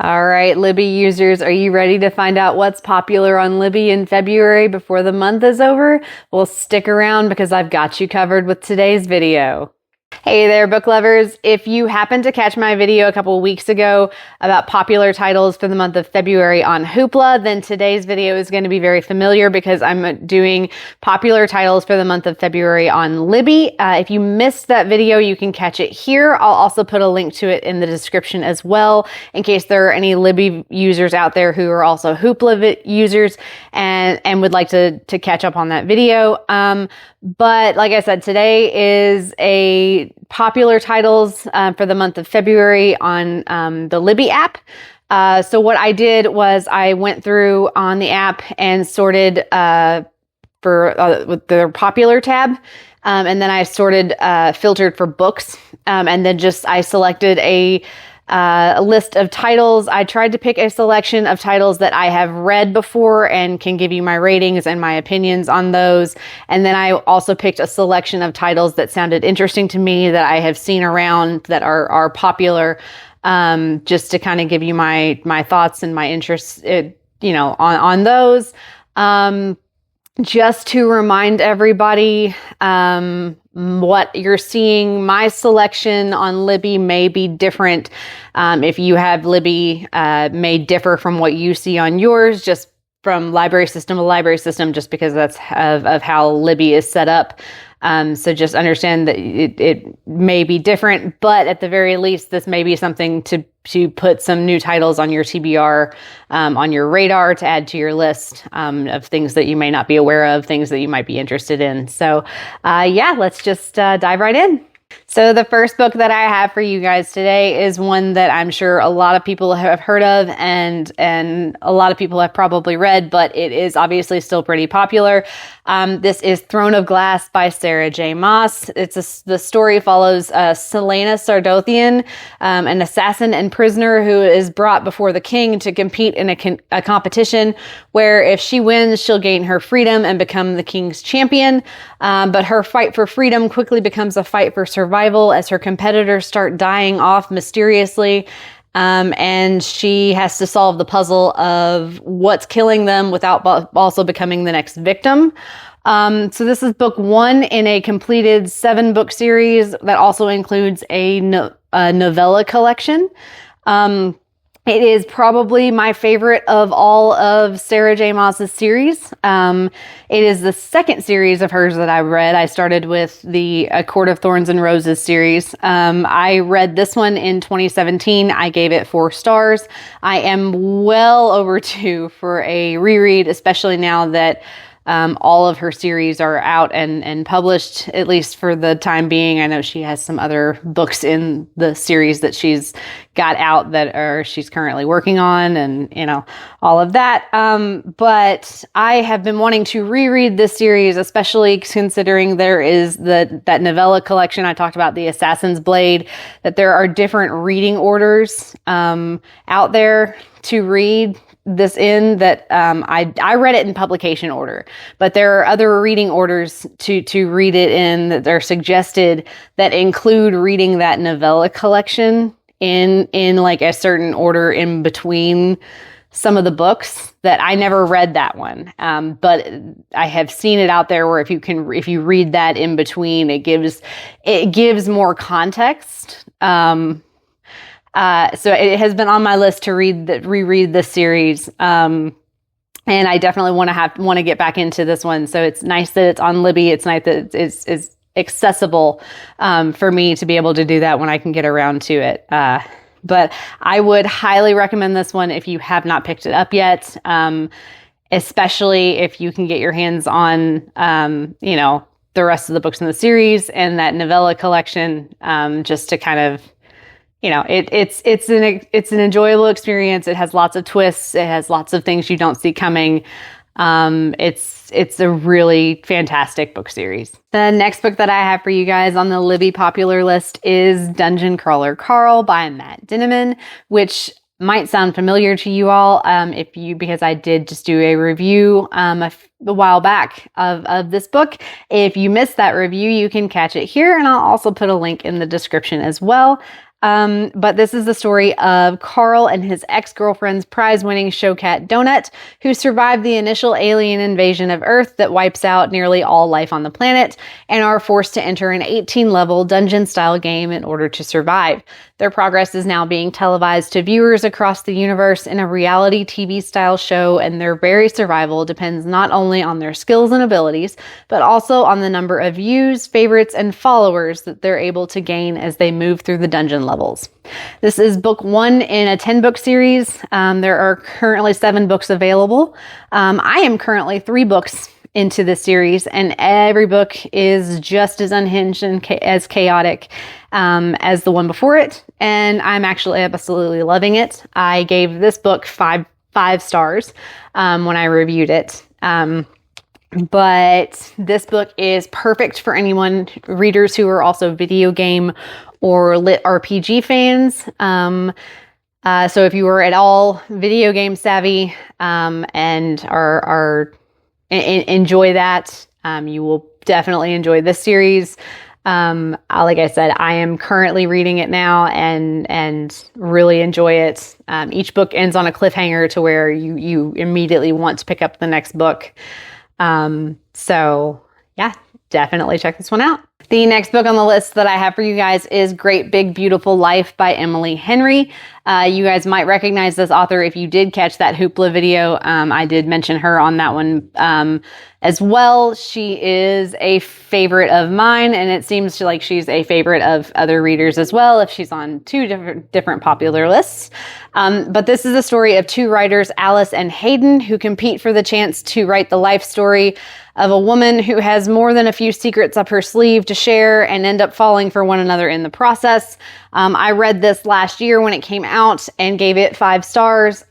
All right, Libby users, are you ready to find out what's popular on Libby in February before the month is over? Well, stick around because I've got you covered with today's video. Hey there, book lovers. If you happened to catch my video a couple weeks ago about popular titles for the month of February on Hoopla, then today's video is going to be very familiar because I'm doing popular titles for the month of February on Libby. If you missed that video, you can catch it here. I'll also put a link to it in the description as well, in case there are any Libby users out there who are also Hoopla users and would like to catch up on that video. But like I said, today is a popular titles for the month of February on the Libby app. So what I did was I went through on the app and sorted with the popular tab. And then I sorted, filtered for books. And then I selected a list of titles. I tried to pick a selection of titles that I have read before and can give you my ratings and my opinions on those. And then I also picked a selection of titles that sounded interesting to me that I have seen around that are popular, just to kind of give you my thoughts and my interests, on those. Just to remind everybody, what you're seeing, my selection on Libby may be different. If you have Libby, may differ from what you see on yours, just from library system to library system, just because that's of how Libby is set up. So just understand that it may be different, but at the very least, this may be something to put some new titles on your TBR, on your radar, to add to your list, of things that you may not be aware of, things that you might be interested in. So, let's just, dive right in. So the first book that I have for you guys today is one that I'm sure a lot of people have heard of and a lot of people have probably read, but it is obviously still pretty popular. This is Throne of Glass by Sarah J. Maas. The story follows Selena Sardothian, an assassin and prisoner who is brought before the king to compete in a competition where if she wins, she'll gain her freedom and become the king's champion. But her fight for freedom quickly becomes a fight for survival as her competitors start dying off mysteriously. And she has to solve the puzzle of what's killing them without also becoming the next victim. So this is book 1 in a completed 7-book series that also includes a novella collection. It is probably my favorite of all of Sarah J. Maas's series. It is the second series of hers that I've read. I started with the A Court of Thorns and Roses series. I read this one in 2017. I gave it 4 stars. I am well overdue for a reread, especially now that all of her series are out and published, at least for the time being. I know she has some other books in the series that she's got out that she's currently working on and, all of that. But I have been wanting to reread this series, especially considering there is that novella collection. I talked about the Assassin's Blade, that there are different reading orders, out there to read this in that I read it in publication order, but there are other reading orders to read it in that are suggested that include reading that novella collection in like a certain order in between some of the books. That I never read that one, but I have seen it out there where if you read that in between, it gives more context. So it has been on my list to reread this series. And I definitely want to get back into this one. So it's nice that it's on Libby. It's nice that it's accessible, for me to be able to do that when I can get around to it. But I would highly recommend this one if you have not picked it up yet. Especially if you can get your hands on, the rest of the books in the series and that novella collection, just to kind of, it's an enjoyable experience. It has lots of twists. It has lots of things you don't see coming. It's a really fantastic book series. The next book that I have for you guys on the Libby popular list is Dungeon Crawler Carl by Matt Dinniman, which might sound familiar to you all, because I did just do a review a while back of this book. If you missed that review, you can catch it here, and I'll also put a link in the description as well. But this is the story of Carl and his ex-girlfriend's prize-winning showcat Donut, who survived the initial alien invasion of Earth that wipes out nearly all life on the planet and are forced to enter an 18-level dungeon-style game in order to survive. Their progress is now being televised to viewers across the universe in a reality TV-style show, and their very survival depends not only on their skills and abilities, but also on the number of views, favorites, and followers that they're able to gain as they move through the dungeon levels. This is book 1 in a 10-book series. There are currently 7 books available. I am currently 3 books into this series, and every book is just as unhinged and as chaotic as the one before it, and I'm actually absolutely loving it. I gave this book five stars when I reviewed it. But this book is perfect for readers who are also video game or lit RPG fans. So if you are at all video game savvy and enjoy that, you will definitely enjoy this series. Like I said, I am currently reading it now and really enjoy it. Each book ends on a cliffhanger to where you immediately want to pick up the next book. So yeah, definitely check this one out. The next book on the list that I have for you guys is Great Big Beautiful Life by Emily Henry. You guys might recognize this author if you did catch that Hoopla video. I did mention her on that one as well. She is a favorite of mine, and it seems like she's a favorite of other readers as well if she's on 2 different popular lists. But this is a story of 2 writers, Alice and Hayden, who compete for the chance to write the life story of a woman who has more than a few secrets up her sleeve to share and end up falling for one another in the process. I read this last year when it came out and gave it 5 stars.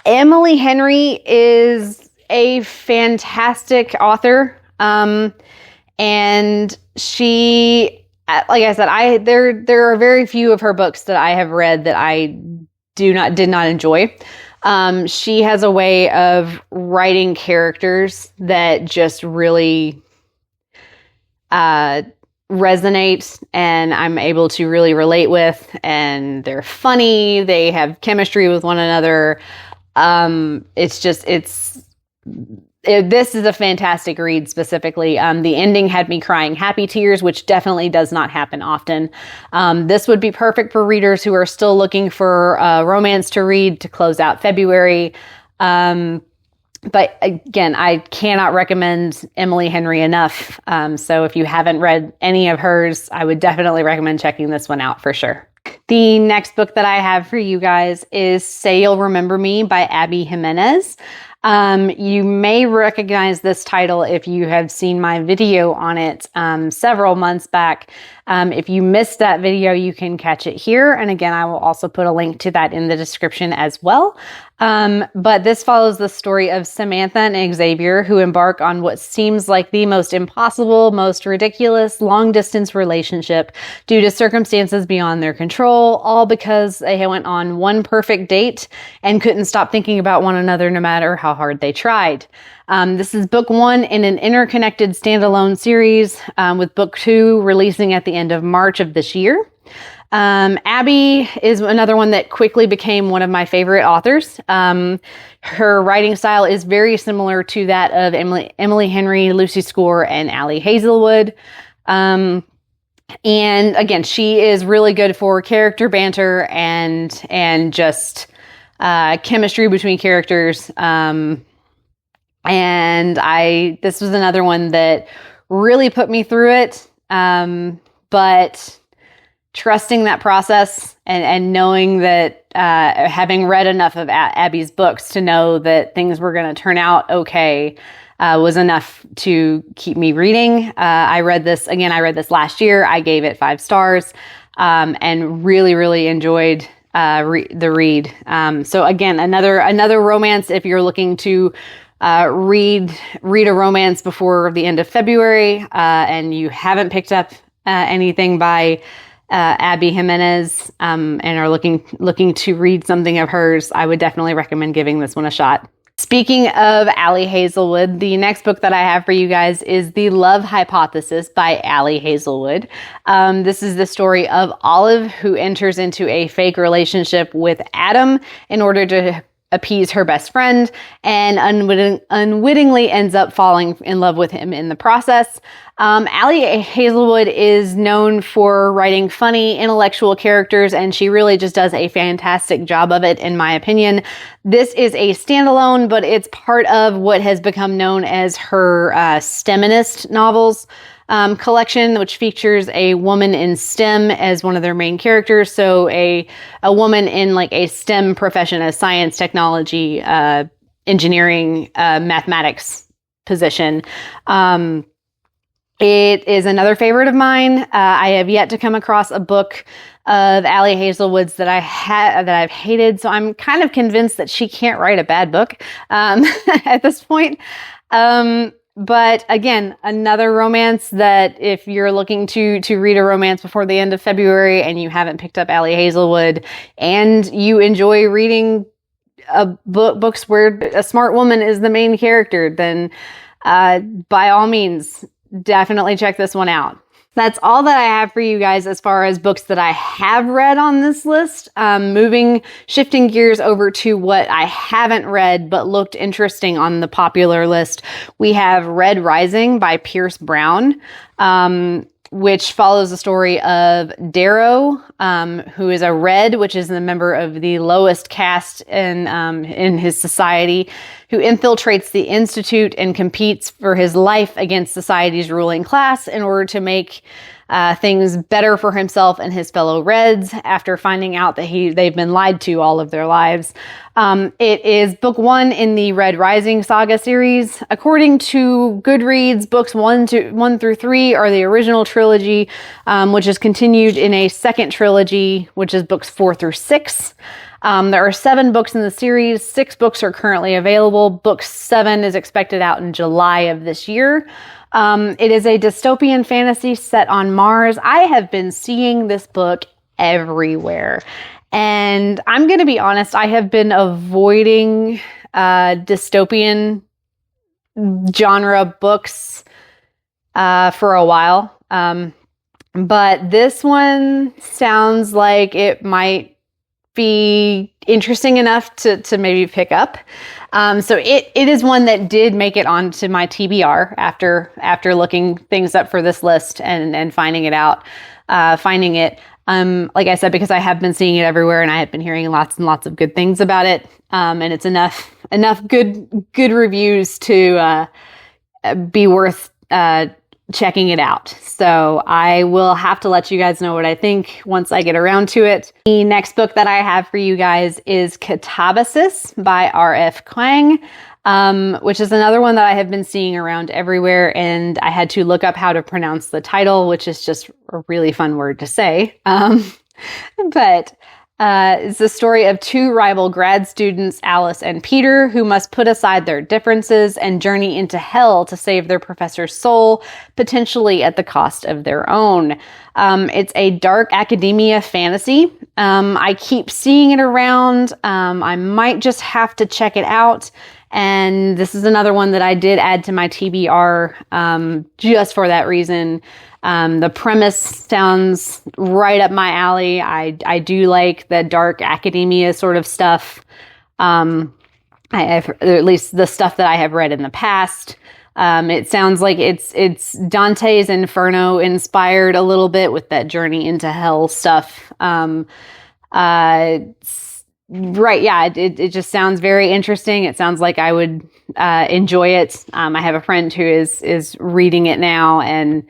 Emily Henry is a fantastic author. And she, like I said, there are very few of her books that I have read that I did not enjoy. She has a way of writing characters that just really resonate and I'm able to really relate with, and they're funny. They have chemistry with one another. This is a fantastic read specifically. The ending had me crying happy tears, which definitely does not happen often. This would be perfect for readers who are still looking for romance to read to close out February. But again, I cannot recommend Emily Henry enough. So if you haven't read any of hers, I would definitely recommend checking this one out for sure. The next book that I have for you guys is Say You'll Remember Me by Abby Jimenez. You may recognize this title if you have seen my video on it several months back. If you missed that video, you can catch it here. And again, I will also put a link to that in the description as well. But this follows the story of Samantha and Xavier, who embark on what seems like the most impossible, most ridiculous long-distance relationship due to circumstances beyond their control, all because they went on one perfect date and couldn't stop thinking about one another no matter how hard they tried. This is book 1 in an interconnected standalone series, with book 2 releasing at the end of March of this year. Abby is another one that quickly became one of my favorite authors. Her writing style is very similar to that of Emily Henry, Lucy Score, and Allie Hazelwood. And again, she is really good for character banter and just chemistry between characters. And this was another one that really put me through it. But trusting that process and knowing that, having read enough of Abby's books to know that things were going to turn out okay, was enough to keep me reading. I read this last year. I gave it 5 stars, and really, really enjoyed, the read. So again, another romance if you're looking to read a romance before the end of February, and you haven't picked up anything by Abby Jimenez, and are looking to read something of hers, I would definitely recommend giving this one a shot. Speaking of Allie Hazelwood, the next book that I have for you guys is The Love Hypothesis by Allie Hazelwood. This is the story of Olive, who enters into a fake relationship with Adam in order to appease her best friend, and unwittingly ends up falling in love with him in the process. Allie Hazelwood is known for writing funny, intellectual characters, and she really just does a fantastic job of it, in my opinion. This is a standalone, but it's part of what has become known as her STEMinist novels collection, which features a woman in STEM as one of their main characters. So a woman in like a STEM profession, a science, technology, engineering, mathematics position. It is another favorite of mine. I have yet to come across a book of Allie Hazelwood's that I've hated. So I'm kind of convinced that she can't write a bad book at this point. But again, another romance that if you're looking to read a romance before the end of February and you haven't picked up Allie Hazelwood and you enjoy reading books where a smart woman is the main character, then by all means, definitely check this one out. That's all that I have for you guys as far as books that I have read on this list. Shifting gears over to what I haven't read but looked interesting on the popular list. We have Red Rising by Pierce Brown, which follows the story of Darrow, who is a Red, which is the member of the lowest caste in his society, who infiltrates the Institute and competes for his life against society's ruling class in order to make things better for himself and his fellow Reds after finding out that they've been lied to all of their lives. It is book 1 in the Red Rising saga series. According to Goodreads, books 1 through 3 are the original trilogy, which is continued in a second trilogy, which is books 4 through 6. There are 7 books in the series. 6 books are currently available. Book 7 is expected out in July of this year. It is a dystopian fantasy set on Mars. I have been seeing this book everywhere. And I'm going to be honest, I have been avoiding dystopian genre books for a while. But this one sounds like it might be interesting enough to maybe pick up. So it is one that did make it onto my TBR after looking things up for this list and finding it. Like I said, because I have been seeing it everywhere and I have been hearing lots and lots of good things about it. And it's enough good reviews to be worth checking it out. So I will have to let you guys know what I think once I get around to it. The next book that I have for you guys is Katabasis by R.F. Kuang, which is another one that I have been seeing around everywhere, and I had to look up how to pronounce the title, which is just a really fun word to say. But it's the story of 2 rival grad students, Alice and Peter, who must put aside their differences and journey into hell to save their professor's soul, potentially at the cost of their own. It's a dark academia fantasy. I keep seeing it around. I might just have to check it out. And this is another one that I did add to my TBR just for that reason. The premise sounds right up my alley. I do like the dark academia sort of stuff. Or at least the stuff that I have read in the past. It sounds like it's Dante's Inferno inspired a little bit with that journey into hell stuff. Right. Yeah. It just sounds very interesting. It sounds like I would, enjoy it. I have a friend who is reading it now and,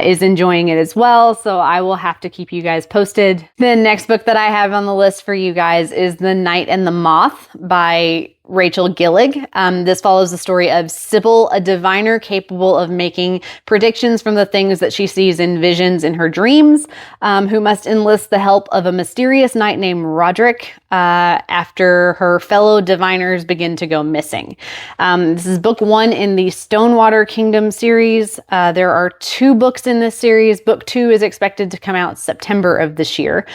is enjoying it as well. So I will have to keep you guys posted. The next book that I have on the list for you guys is The Night and the Moth by Rachel Gillig. This follows the story of Sybil, a diviner capable of making predictions from the things that she sees in visions in her dreams, who must enlist the help of a mysterious knight named Roderick after her fellow diviners begin to go missing. This is book 1 in the Stonewater Kingdom series. There are 2 books in this series. Book 2 is expected to come out September of this year.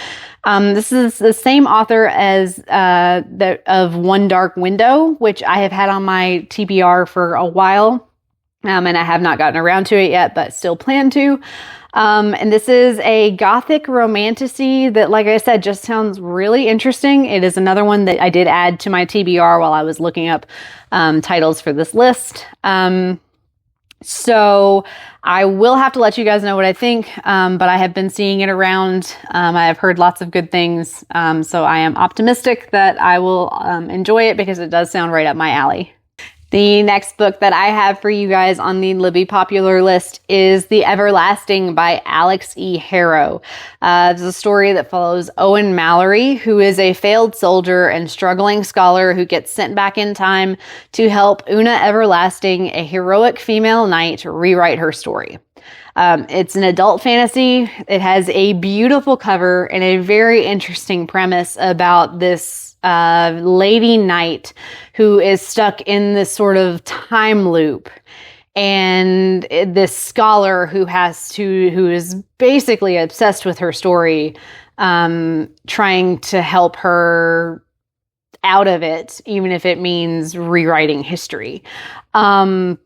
This is the same author as of One Dark Window. Shadow, which I have had on my TBR for a while. And I have not gotten around to it yet, but still plan to. And this is a gothic romantasy that, like I said, just sounds really interesting. It is another one that I did add to my TBR while I was looking up titles for this list. So I will have to let you guys know what I think, but I have been seeing it around. I have heard lots of good things, so I am optimistic that I will enjoy it because it does sound right up my alley. The next book that I have for you guys on the Libby popular list is The Everlasting by Alix E. Harrow. It's a story that follows Owen Mallory, who is a failed soldier and struggling scholar who gets sent back in time to help Una Everlasting, a heroic female knight, rewrite her story. It's an adult fantasy. It has a beautiful cover and a very interesting premise about this lady knight who is stuck in this sort of time loop, and this scholar who is basically obsessed with her story, trying to help her out of it, even if it means rewriting history. Like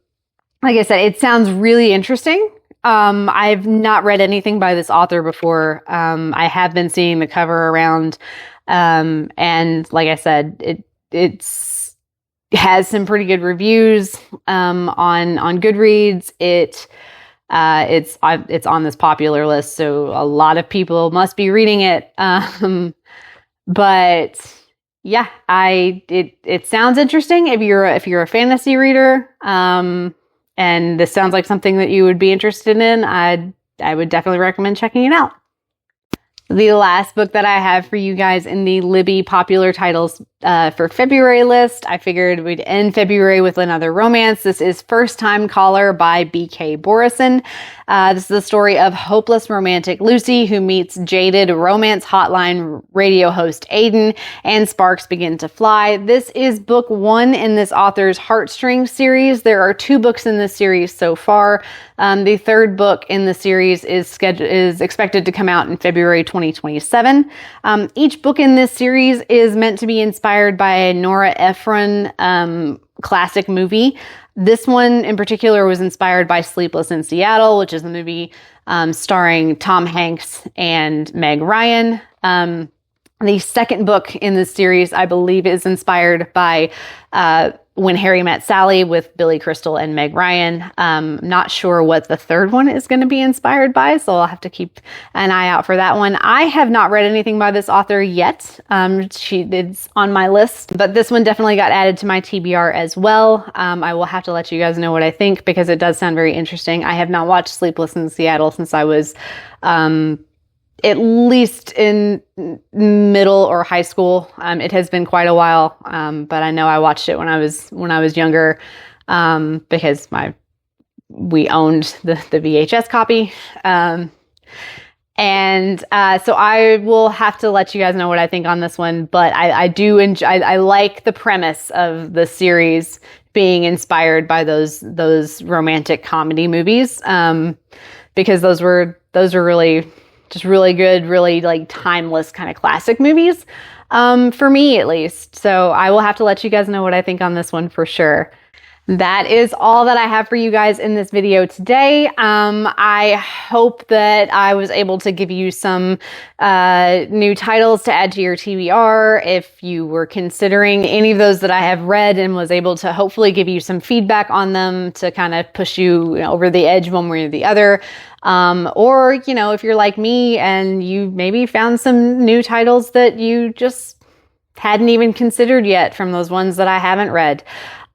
I said, it sounds really interesting. I've not read anything by this author before. I have been seeing the cover around. And like I said, it has some pretty good reviews, on Goodreads. It's on this popular list, so a lot of people must be reading it. But yeah, it sounds interesting if you're a fantasy reader. And this sounds like something that you would be interested in. I would definitely recommend checking it out. The last book that I have for you guys in the Libby popular titles for February list, I figured we'd end February with another romance. This is First Time Caller by B.K. Borison. This is the story of hopeless romantic Lucy, who meets jaded romance hotline radio host Aiden, and sparks begin to fly. This is book 1 in this author's Heartstrings series. There are 2 books in this series so far. The third book in the series is expected to come out in February 2027. Each book in this series is meant to be inspired by a Nora Ephron classic movie. This one in particular was inspired by Sleepless in Seattle, which is a movie starring Tom Hanks and Meg Ryan. The second book in this series, I believe, is inspired by When Harry Met Sally with Billy Crystal and Meg Ryan. Not sure what the third one is going to be inspired by, so I'll have to keep an eye out for that one. I have not read anything by this author yet. It's on my list, but this one definitely got added to my TBR as well. I will have to let you guys know what I think because it does sound very interesting. I have not watched Sleepless in Seattle since I was at least in middle or high school. It has been quite a while, but I know I watched it when I was younger, because we owned the VHS copy. So I will have to let you guys know what I think on this one, but I do enjoy, I like the premise of the series being inspired by those romantic comedy movies, because those were really just really good, really like timeless kind of classic movies, for me at least. So I will have to let you guys know what I think on this one for sure. That is all that I have for you guys in this video today. I hope that I was able to give you some new titles to add to your TBR. If you were considering any of those that I have read, and was able to hopefully give you some feedback on them to kind of push you over the edge one way or the other. Or, if you're like me and you maybe found some new titles that you just hadn't even considered yet from those ones that I haven't read.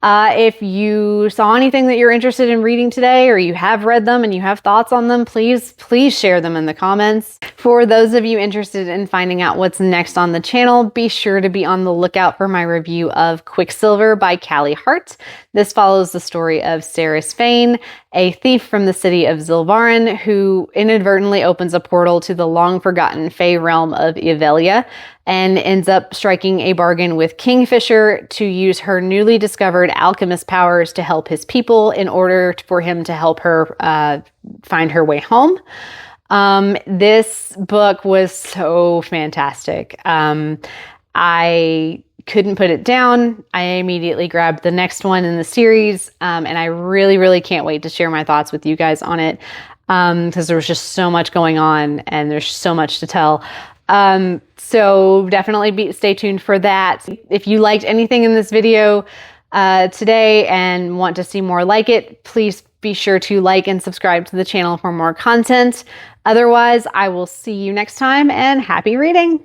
If you saw anything that you're interested in reading today, or you have read them and you have thoughts on them, please share them in the comments. For those of you interested in finding out what's next on the channel, be sure to be on the lookout for my review of Quicksilver by Callie Hart. This follows the story of Ceres Fane, a thief from the city of Zilvarin, who inadvertently opens a portal to the long-forgotten Fey realm of Ivelia, and ends up striking a bargain with Kingfisher to use her newly discovered alchemist powers to help his people in order for him to help her find her way home. This book was so fantastic. I couldn't put it down. I immediately grabbed the next one in the series, and I really, really can't wait to share my thoughts with you guys on it, because there was just so much going on and there's so much to tell. So definitely stay tuned for that. If you liked anything in this video today and want to see more like it, please be sure to like and subscribe to the channel for more content. Otherwise, I will see you next time, and happy reading.